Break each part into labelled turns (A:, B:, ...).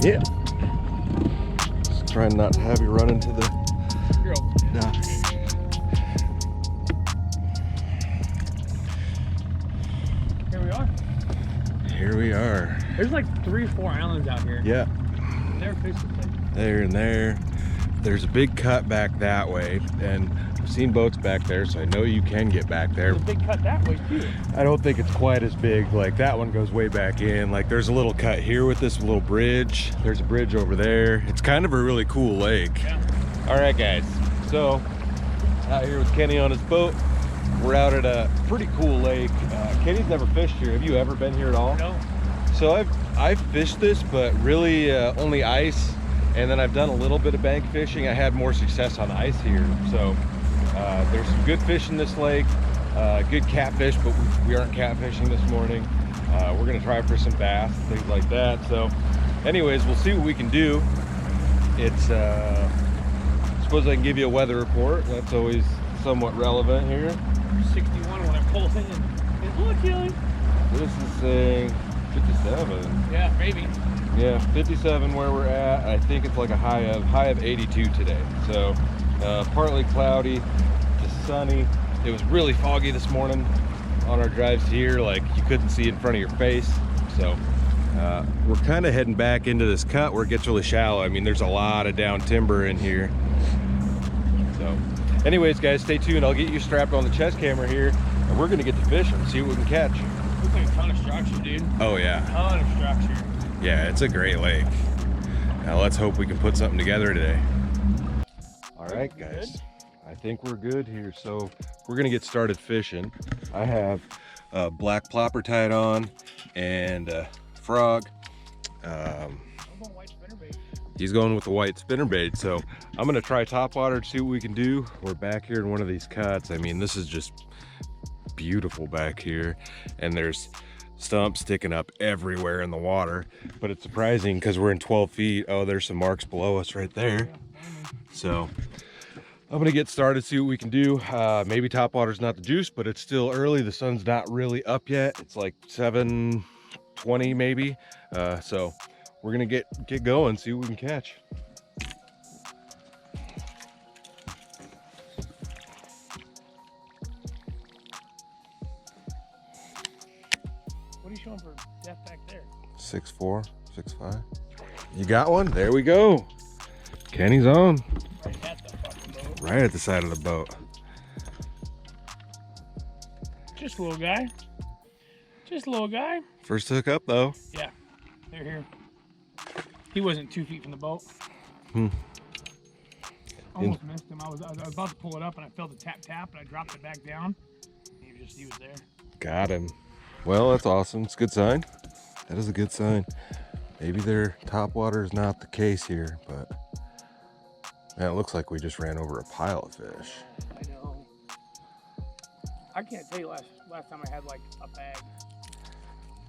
A: Yeah. Just trying not to have you run into the dock.
B: Here we are.
A: Here we are.
B: There's like 3 or 4 islands out here.
A: Yeah.
B: They're fishing.
A: There and there. There's a big cut back that way, and I've seen boats back there, so I know you can get back there.
B: There's a big cut that way too.
A: I don't think it's quite as big. Like that one goes way back in. Like there's a little cut here with this little bridge. There's a bridge over there. It's kind of a really cool lake.
B: Yeah.
A: All right, guys. So out here with Kenny on his boat. We're out at a pretty cool lake. Kenny's never fished here. Have you ever been here at all?
B: No.
A: So I've fished this, but really only ice. And then I've done a little bit of bank fishing. I had more success on ice here. So there's some good fish in this lake, good catfish, but we aren't catfishing this morning. We're gonna try for some bass, things like that. So anyways, we'll see what we can do. It's, suppose I can give you a weather report. That's always somewhat relevant here.
B: 61 when I pull in. It's look chilly.
A: This is saying 57.
B: Yeah, maybe.
A: Yeah, 57 where we're at. I think it's like a high of 82 today. So partly cloudy to sunny. It was really foggy this morning on our drives here. Like you couldn't see in front of your face. So we're kind of heading back into this cut where it gets really shallow. I mean, there's a lot of down timber in here. So anyways, guys, stay tuned. I'll get you strapped on the chest camera here, and we're gonna get to fishing, see what we can catch.
B: Looks like a ton of structure, dude.
A: Oh yeah.
B: Ton of structure.
A: Yeah, it's a great lake. Now let's hope we can put something together today. All right, guys. I think we're good here. So we're gonna get started fishing. I have a black plopper tied on and a frog. He's going with the white spinnerbait. So I'm gonna try topwater to see what we can do. We're back here in one of these cuts. I mean, this is just beautiful back here. And there's stumps sticking up everywhere in the water, but it's surprising because we're in 12 feet. Oh, there's some marks below us right there. So I'm gonna get started, see what we can do. Maybe topwater's not the juice, but it's still early. The sun's not really up yet. It's like 7:20 maybe. So we're gonna get going, see what we can catch.
B: What are you showing for depth back there?
A: 6'4", 6'5". You got one? There we go. Kenny's on.
B: Right at the fucking boat.
A: Right at the side of the boat.
B: Just a little guy. Just a little guy.
A: First hook up though.
B: Yeah, they're here. He wasn't 2 feet from the boat. Almost missed him. I was about to pull it up and I felt the tap and I dropped it back down. He was there.
A: Got him. Well, that's awesome. It's a good sign. That is a good sign. Maybe their topwater is not the case here, but man, it looks like we just ran over a pile of fish.
B: I know. I can't tell you last time I had like a bag.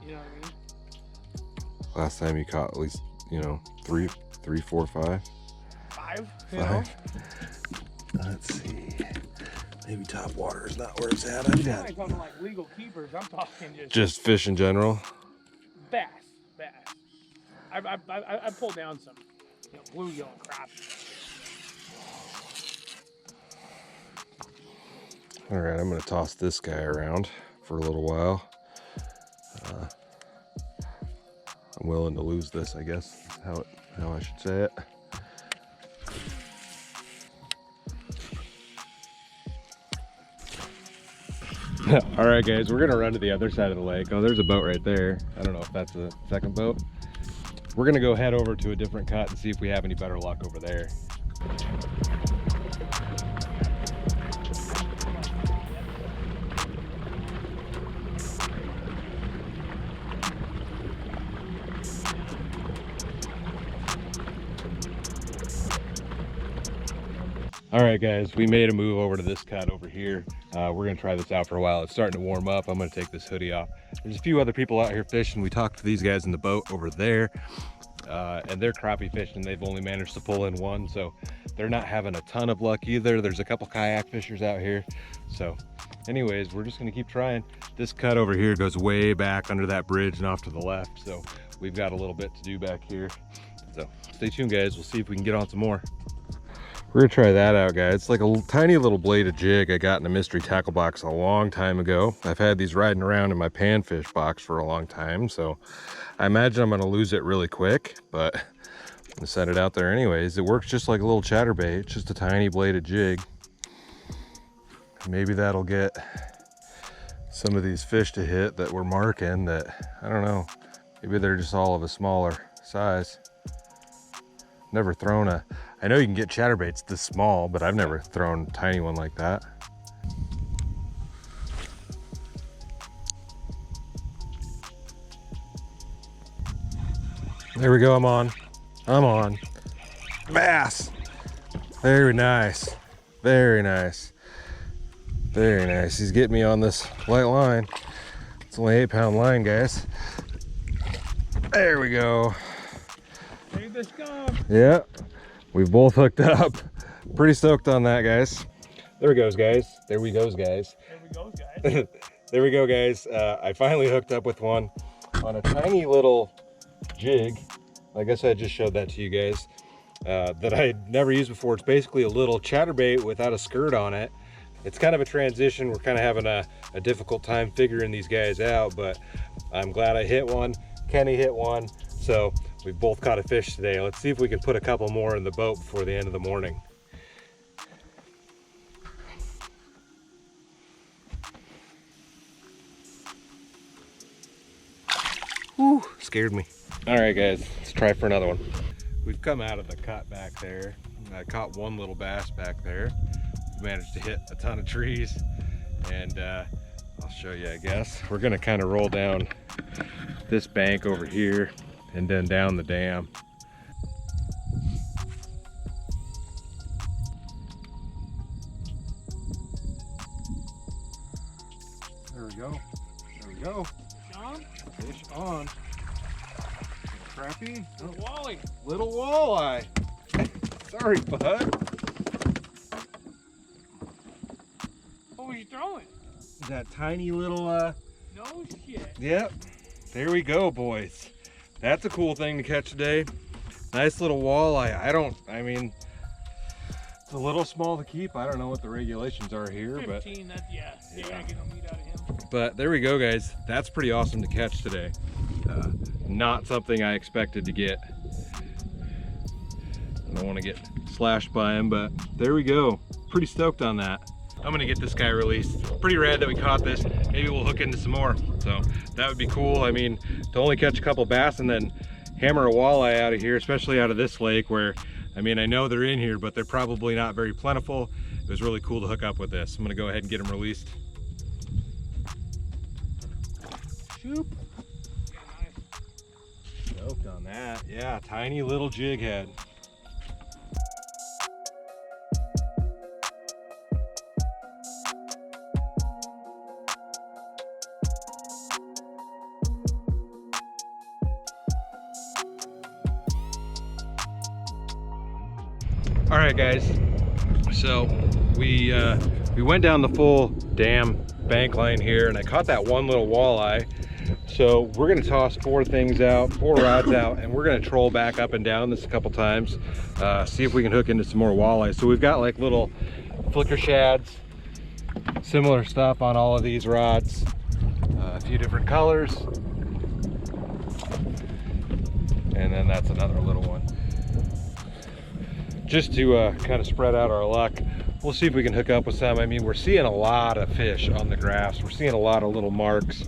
B: You know what I mean?
A: Last time you caught at least, you know, 3, 4, 5.
B: 5?
A: 5. Let's see. Maybe topwater is not where it's at.
B: I'm not talking like legal keepers. I'm talking
A: just fish in general.
B: Bass. I pulled down some, bluegill and crappie.
A: All right, I'm gonna toss this guy around for a little while. I'm willing to lose this, I guess, is how I should say it. All right, guys, we're gonna run to the other side of the lake. Oh, there's a boat right there. I don't know if that's the second boat. We're gonna go head over to a different cut and see if we have any better luck over there. All right, guys, we made a move over to this cut over here. We're gonna try this out for a while. It's starting to warm up. I'm gonna take this hoodie off. There's a few other people out here fishing. We talked to these guys in the boat over there, and they're crappie fishing. They've only managed to pull in one, so they're not having a ton of luck either. There's a couple kayak fishers out here. So anyways, we're just gonna keep trying. This cut over here goes way back under that bridge and off to the left. So we've got a little bit to do back here. So stay tuned, guys. We'll see if we can get on some more. We're gonna try that out, guys. It's like a tiny little bladed jig I got in a mystery tackle box a long time ago. I've had these riding around in my panfish box for a long time, so I imagine I'm gonna lose it really quick, but I'm gonna set it out there anyways. It works just like a little chatterbait. It's just a tiny bladed jig. Maybe that'll get some of these fish to hit that we're marking that, I don't know, maybe they're just all of a smaller size. Never thrown a, I know you can get chatterbaits this small, but I've never thrown a tiny one like that. There we go, I'm on. Bass. Very nice. Very nice. Very nice. He's getting me on this light line. It's only 8-pound line, guys. There we go.
B: Take this go.
A: Yeah, we've both hooked up. Pretty stoked on that, guys. There we goes, guys. There we goes, guys.
B: There we go, guys.
A: There we go, guys. I finally hooked up with one on a tiny little jig. I guess I just showed that to you guys. That I'd never used before. It's basically a little chatterbait without a skirt on it. It's kind of a transition. We're kind of having a difficult time figuring these guys out, but I'm glad I hit one. Kenny hit one. So we both caught a fish today. Let's see if we can put a couple more in the boat before the end of the morning. Whew, scared me. All right, guys, let's try for another one. We've come out of the cut back there. I caught one little bass back there. Managed to hit a ton of trees, and I'll show you, I guess. We're gonna kind of roll down this bank over here and then down the dam. There we go. There we go.
B: John?
A: Fish on. Crappie?
B: Oh, Walleye.
A: Little walleye. Sorry, bud.
B: What was you throwing?
A: That tiny little
B: No shit.
A: Yep. There we go, boys. That's a cool thing to catch today. Nice little walleye. I mean, it's a little small to keep. I don't know what the regulations are here,
B: 15,
A: but
B: that's, yeah. You're gonna get no meat out of him.
A: but there we go, guys. That's pretty awesome to catch today. Not something I expected to get. I don't want to get slashed by him, but there we go. Pretty stoked on that. I'm gonna get this guy released. Pretty rad that we caught this. Maybe we'll hook into some more. So that would be cool. I mean, to only catch a couple bass and then hammer a walleye out of here, especially out of this lake where, I mean, I know they're in here, but they're probably not very plentiful. It was really cool to hook up with this. I'm gonna go ahead and get them released. Shoop. Stoked on that. Yeah, tiny little jig head. All right, guys, so we went down the full dam bank line here, and I caught that one little walleye. So we're gonna toss four rods out, and we're gonna troll back up and down this a couple times, see if we can hook into some more walleye. So we've got like little flicker shads, similar stuff on all of these rods, a few different colors, and then that's another little one. Just to kind of spread out our luck. We'll see if we can hook up with some. I mean, we're seeing a lot of fish on the graphs. We're seeing a lot of little marks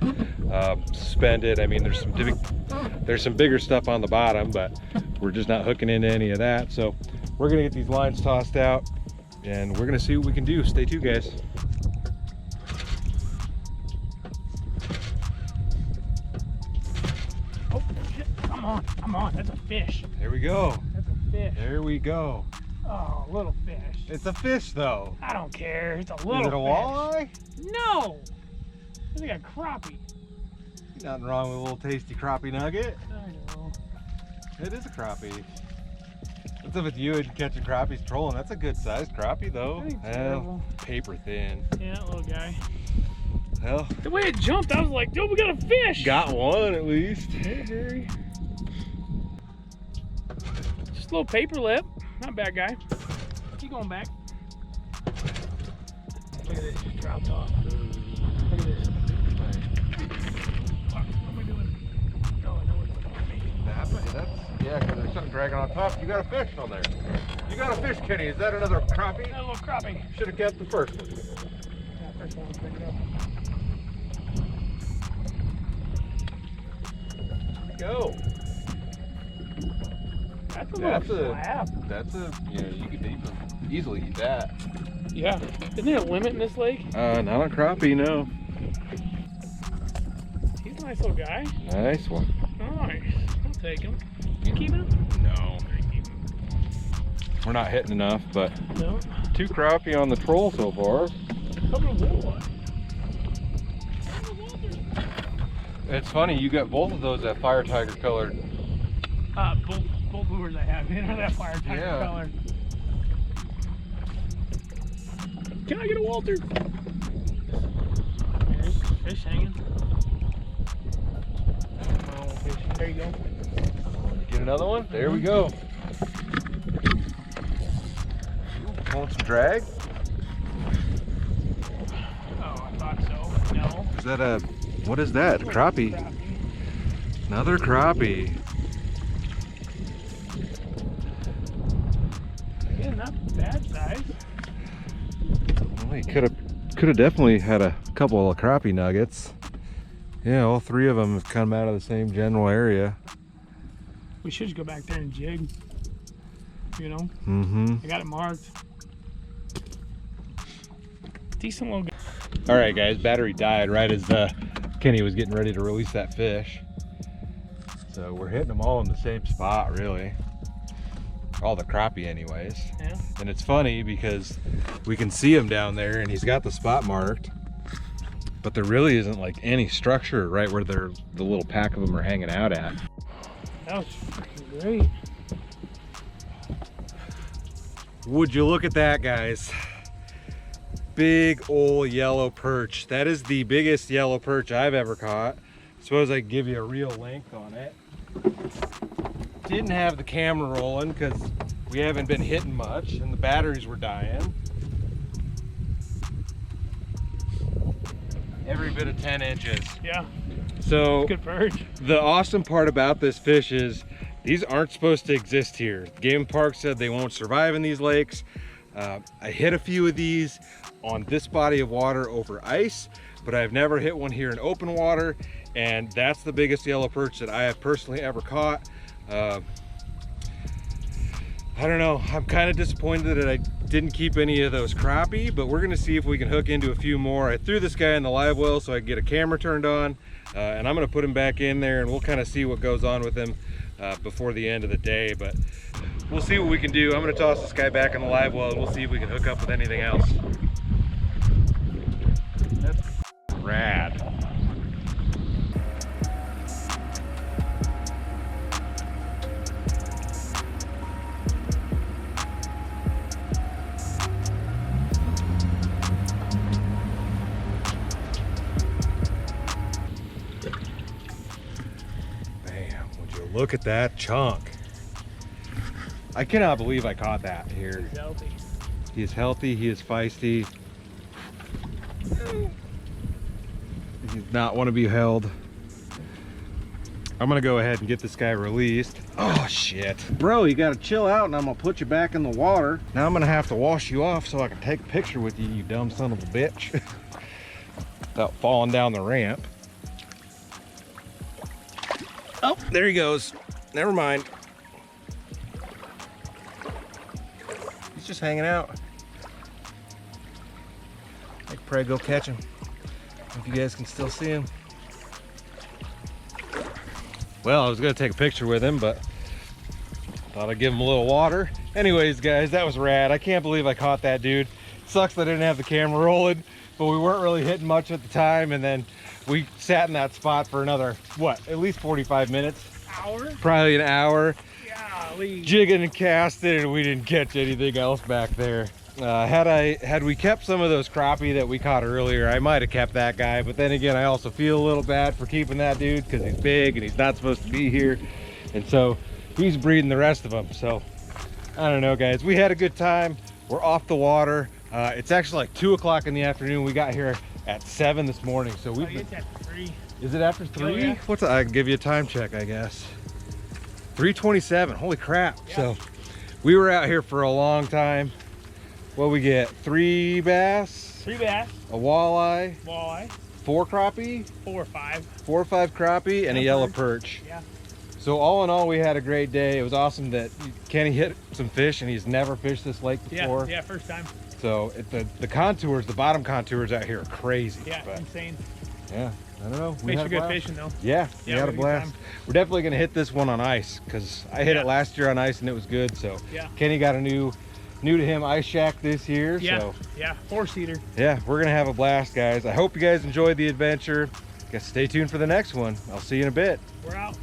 A: suspended. I mean, there's some bigger stuff on the bottom, but we're just not hooking into any of that. So we're gonna get these lines tossed out, and we're gonna see what we can do. Stay tuned, guys.
B: Oh shit! Come on! That's a fish.
A: There we go.
B: That's a fish.
A: There we go.
B: Oh, little fish.
A: It's a fish, though.
B: I don't care. It's a little
A: Is it a walleye?
B: No! It's like a crappie.
A: Nothing wrong with a little tasty crappie nugget.
B: I know.
A: It is a crappie. What's up with you and catching crappies trolling? That's a good sized crappie, though.
B: That ain't terrible.
A: Paper thin.
B: Yeah, that little guy.
A: Well,
B: The way it jumped, I was like, dude, we got a fish!
A: got one at least.
B: Hey, Harry. little paper lip. Not a bad guy. Keep going back. Look at this, just dropped off. Look at this. What am I doing? No, I know what's going on.
A: Yeah, because there's something dragging on top. You got a fish on there. You got a fish, Kenny. Is that another crappie?
B: That little crappie.
A: Should have kept the first one.
B: Yeah, first one was picked up.
A: Go.
B: That's a little slab.
A: You could easily eat that.
B: Yeah. Isn't there a limit in this lake?
A: Not on crappie, no.
B: He's a nice little guy.
A: Nice one.
B: Nice. I'll take him. You keeping him?
A: No. We're not hitting enough, but
B: No.
A: 2 crappie on the troll so far.
B: Coming to walleye.
A: It's funny, you got both of those that fire tiger colored.
B: Both lures I have, you know, that fire tiger color. Can I get a Walter? There's fish hanging. Oh, fish. There you go.
A: Get another one? There we go. Pulling some drag?
B: Oh, I thought so. No.
A: Is that a, what is that? Crappie. Another crappie.
B: Again, not bad size.
A: Well, he could have definitely had a couple of crappie nuggets. Yeah, all 3 of them have come out of the same general area.
B: We should just go back there and jig. You know?
A: Mm-hmm.
B: I got it marked. Decent little guy.
A: All right, guys, battery died right as Kenny was getting ready to release that fish. So we're hitting them all in the same spot, really. All the crappie anyways.
B: Yeah.
A: And it's funny because we can see him down there and he's got the spot marked, but there really isn't like any structure right where the little pack of them are hanging out at.
B: That was freaking great.
A: Would you look at that, guys? Big old yellow perch. That is the biggest yellow perch I've ever caught. Suppose I can give you a real length on it. Didn't have the camera rolling because we haven't been hitting much and the batteries were dying. Every bit of 10 inches.
B: Yeah.
A: So
B: Good perch.
A: the awesome part about this fish is these aren't supposed to exist here. Game Park said they won't survive in these lakes. I hit a few of these on this body of water over ice, but I've never hit one here in open water, and that's the biggest yellow perch that I have personally ever caught. I don't know, I'm kind of disappointed that I didn't keep any of those crappie, but we're gonna see if we can hook into a few more. I threw this guy in the live well so I could get a camera turned on, and I'm gonna put him back in there and we'll kind of see what goes on with him before the end of the day, but we'll see what we can do. I'm gonna toss this guy back in the live well and we'll see if we can hook up with anything else. That's rad. Look at that chunk. I cannot believe I caught that here.
B: He's healthy.
A: He is healthy, he is feisty. He does not want to be held. I'm gonna go ahead and get this guy released. Oh shit. Bro, you gotta chill out and I'm gonna put you back in the water. Now I'm gonna have to wash you off so I can take a picture with you, you dumb son of a bitch. Without falling down the ramp. Oh, there he goes. Never mind. He's just hanging out. I could probably go catch him. If you guys can still see him. Well, I was gonna take a picture with him, but thought I'd give him a little water. Anyways, guys, that was rad. I can't believe I caught that dude. Sucks that I didn't have the camera rolling, but we weren't really hitting much at the time, and then we sat in that spot for another, what, at least 45 minutes?
B: Hour?
A: Probably an hour.
B: Golly.
A: Jigging and casting, and we didn't catch anything else back there. Had we kept some of those crappie that we caught earlier, I might have kept that guy, but then again, I also feel a little bad for keeping that dude because he's big and he's not supposed to be here, and so he's breeding the rest of them. So I don't know, guys. We had a good time. We're off the water. It's actually like 2 o'clock in the afternoon. We got here at 7 this morning. So we.
B: It's after 3.
A: Is it after 3?
B: Oh, yeah.
A: What's I can give you a time check, I guess. 3:27. Holy crap!
B: Yeah.
A: So we were out here for a long time. What we get? 3 bass.
B: 3 bass.
A: A walleye.
B: Walleye.
A: 4 crappie.
B: 4 or 5.
A: 4 or 5 crappie and a yellow perch.
B: Yeah.
A: So all in all, we had a great day. It was awesome that Kenny hit some fish, and he's never fished this lake before.
B: Yeah, first time.
A: So the contours, the bottom contours out here are crazy.
B: Yeah,
A: but
B: insane.
A: yeah, I don't know.
B: Makes for good fishing though.
A: Yeah, we
B: Yeah,
A: had a
B: we had a good
A: blast.
B: time.
A: We're definitely gonna hit this one on ice because I hit it last year on ice and it was good. So
B: Yeah.
A: Kenny got a new to him ice shack this year.
B: Yeah.
A: So
B: Yeah. 4-seater.
A: yeah, we're gonna have a blast, guys. I hope you guys enjoyed the adventure. Guess stay tuned for the next one. I'll see you in a bit.
B: We're out.